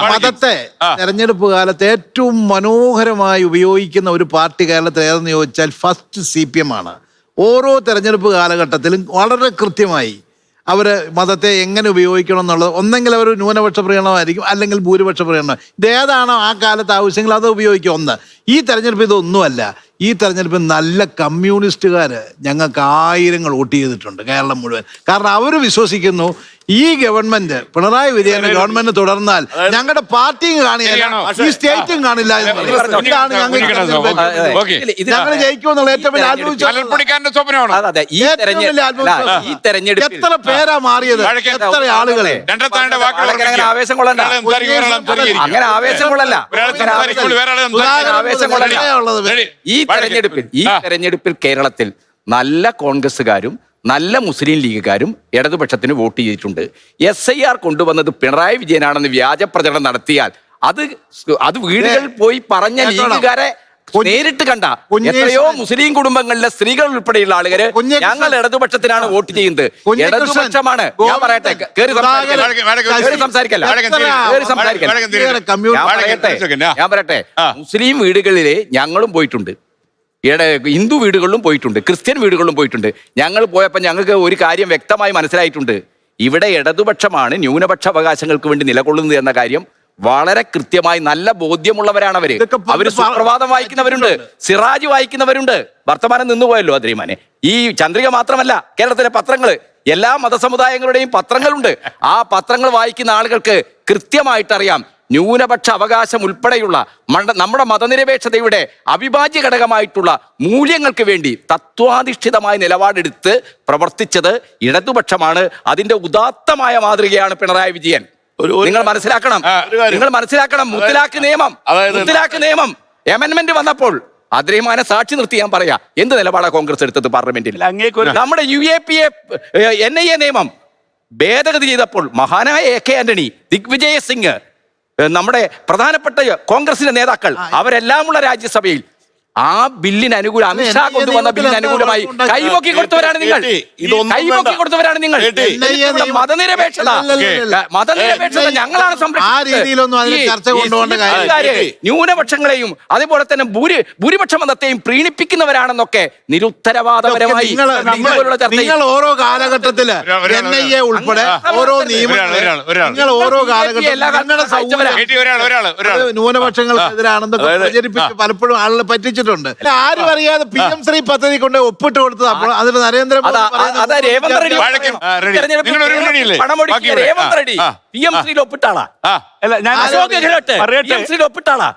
മതത്തെ തെരഞ്ഞെടുപ്പ് കാലത്ത് ഏറ്റവും മനോഹരമായി ഉപയോഗിക്കുന്ന ഒരു പാർട്ടി കേരളത്തിൽ ഏതെന്ന് ചോദിച്ചാൽ ഫസ്റ്റ് CPM ആണ്. ഓരോ തെരഞ്ഞെടുപ്പ് കാലഘട്ടത്തിലും വളരെ കൃത്യമായി അവർ മതത്തെ എങ്ങനെ ഉപയോഗിക്കണം എന്നുള്ളത് ഒന്നെങ്കിൽ അവർ ന്യൂനപക്ഷ പ്രീണനമായിരിക്കും, അല്ലെങ്കിൽ ഭൂരിപക്ഷ പ്രീണനം. ഇതേതാണോ ആ കാലത്ത് ആവശ്യങ്ങൾ അത് ഉപയോഗിക്കും. ഒന്ന്, ഈ തെരഞ്ഞെടുപ്പ് ഇതൊന്നുമല്ല. ഈ തെരഞ്ഞെടുപ്പിൽ നല്ല കമ്മ്യൂണിസ്റ്റുകാർ ഞങ്ങൾക്ക് ആയിരങ്ങൾ വോട്ട് ചെയ്തിട്ടുണ്ട് കേരളം മുഴുവൻ. കാരണം അവർ വിശ്വസിക്കുന്നു ഈ ഗവൺമെന്റ്, പിണറായി വിജയന്റെ ഗവൺമെന്റ് തുടർന്നാൽ ഞങ്ങളുടെ പാർട്ടിയും കാണില്ല, ഈ സ്റ്റേറ്റും കാണില്ല. ഇതാണ് ഞങ്ങൾ ജയിക്കുമെന്നുള്ള ഏറ്റവും വലിയ ആത്മവിശ്വാസം. എത്ര പേരാ മാറിയത്, എത്ര ആളുകളെ. ആവേശം കൊള്ളണ്ട, അങ്ങനെ ആവേശം കൊള്ളല്ല. ഈ തെരഞ്ഞെടുപ്പിൽ കേരളത്തിൽ നല്ല കോൺഗ്രസ്സുകാരും നല്ല മുസ്ലിം ലീഗുകാരും ഇടതുപക്ഷത്തിന് വോട്ട് ചെയ്തിട്ടുണ്ട്. SIR കൊണ്ടുവന്നത് പിണറായി വിജയനാണെന്ന് വ്യാജ പ്രചരണം നടത്തിയാൽ അത് വീടുകളിൽ പോയി പറഞ്ഞ ലീഗുകാരെ നേരിട്ട് കണ്ട എത്രയോ മുസ്ലിം കുടുംബങ്ങളിലെ സ്ത്രീകൾ ഉൾപ്പെടെയുള്ള ആളുകൾ ഞങ്ങൾ ഇടതുപക്ഷത്തിനാണ് വോട്ട് ചെയ്യുന്നത്. ഇടതുപക്ഷമാണ്. ഞാൻ പറയട്ടെ, ഞാൻ പറയട്ടെ, മുസ്ലിം വീടുകളിലെ ഞങ്ങളും പോയിട്ടുണ്ട്, ഹിന്ദു വീടുകളിലും പോയിട്ടുണ്ട്, ക്രിസ്ത്യൻ വീടുകളിലും പോയിട്ടുണ്ട്. ഞങ്ങൾ പോയപ്പോൾ ഞങ്ങൾക്ക് ഒരു കാര്യം വ്യക്തമായി മനസ്സിലായിട്ടുണ്ട്. ഇവിടെ ഇടതുപക്ഷമാണ് ന്യൂനപക്ഷ അവകാശങ്ങൾക്ക് വേണ്ടി നിലകൊള്ളുന്നത് എന്ന കാര്യം വളരെ കൃത്യമായി നല്ല ബോധ്യമുള്ളവരാണ് അവര്. അവര് സുപ്രഭാതം വായിക്കുന്നവരുണ്ട്, സിറാജ് വായിക്കുന്നവരുണ്ട്. വർത്തമാനം നിന്നുപോയല്ലോ അദ്രീമാനെ. ഈ ചന്ദ്രിക മാത്രമല്ല, കേരളത്തിലെ പത്രങ്ങള്, എല്ലാ മതസമുദായങ്ങളുടെയും പത്രങ്ങളുണ്ട്. ആ പത്രങ്ങൾ വായിക്കുന്ന ആളുകൾക്ക് കൃത്യമായിട്ടറിയാം ന്യൂനപക്ഷ അവകാശം ഉൾപ്പെടെയുള്ള നമ്മുടെ മതനിരപേക്ഷതയുടെ അവിഭാജ്യ ഘടകമായിട്ടുള്ള മൂല്യങ്ങൾക്ക് വേണ്ടി തത്വാധിഷ്ഠിതമായ നിലപാടെടുത്ത് പ്രവർത്തിച്ചത് ഇടതുപക്ഷമാണ്. അതിന്റെ ഉദാത്തമായ മാതൃകയാണ് പിണറായി വിജയൻ. നിങ്ങൾ മനസ്സിലാക്കണം. മുത്തലാഖ് നിയമം അമെൻമെന്റ് വന്നപ്പോൾ അദ്രീമാനെ സാക്ഷി നിർത്തി ഞാൻ പറയാ എന്ത് നിലപാടാ കോൺഗ്രസ് എടുത്തത് പാർലമെന്റിൽ. നമ്മുടെ UAPA NIA നിയമം ഭേദഗതി ചെയ്തപ്പോൾ മഹാനായ AK ആന്റണി, ദിഗ്വിജയ് സിംഗ്, നമ്മുടെ പ്രധാനപ്പെട്ട കോൺഗ്രസിന്റെ നേതാക്കൾ അവരെല്ലാമുള്ള രാജ്യസഭയിൽ ആ ബില്ലിന് അനുകൂല, അമിത്ഷാ കൊണ്ടുവന്ന ബില്ലിന് അനുകൂലമായി കൈപൊക്കി കൊടുത്തവരാണ് നിങ്ങൾ. മതനിരപേക്ഷത ഞങ്ങളാണ് ന്യൂനപക്ഷങ്ങളെയും അതേപോലെ തന്നെ ഭൂരിപക്ഷ മതത്തെയും പ്രീണിപ്പിക്കുന്നവരാണെന്നൊക്കെ നിരുത്തരവാദപരമായി നിങ്ങൾ ഓരോ കാലഘട്ടത്തില് NIA ഉൾപ്പെടെ ഓരോ നിങ്ങൾ ഓരോ കാലഘട്ടത്തിലും ന്യൂനപക്ഷങ്ങൾക്കെതിരാണെന്നൊക്കെ പ്രചരിപ്പിച്ച് പലപ്പോഴും ആളുകളെ പറ്റിച്ചിട്ടുണ്ട്. ആരും അറിയാതെ PM ശ്രീ പദ്ധതി കൊണ്ട് ഒപ്പിട്ട് കൊടുത്തത്. അപ്പോൾ അതിന് നരേന്ദ്രമോദി PM ശ്രീയിൽ ഒപ്പിട്ടാളാ, അശോക് ഗെഹ്ലോട്ട് PM ശ്രീയിൽ ഒപ്പിട്ടാളാ.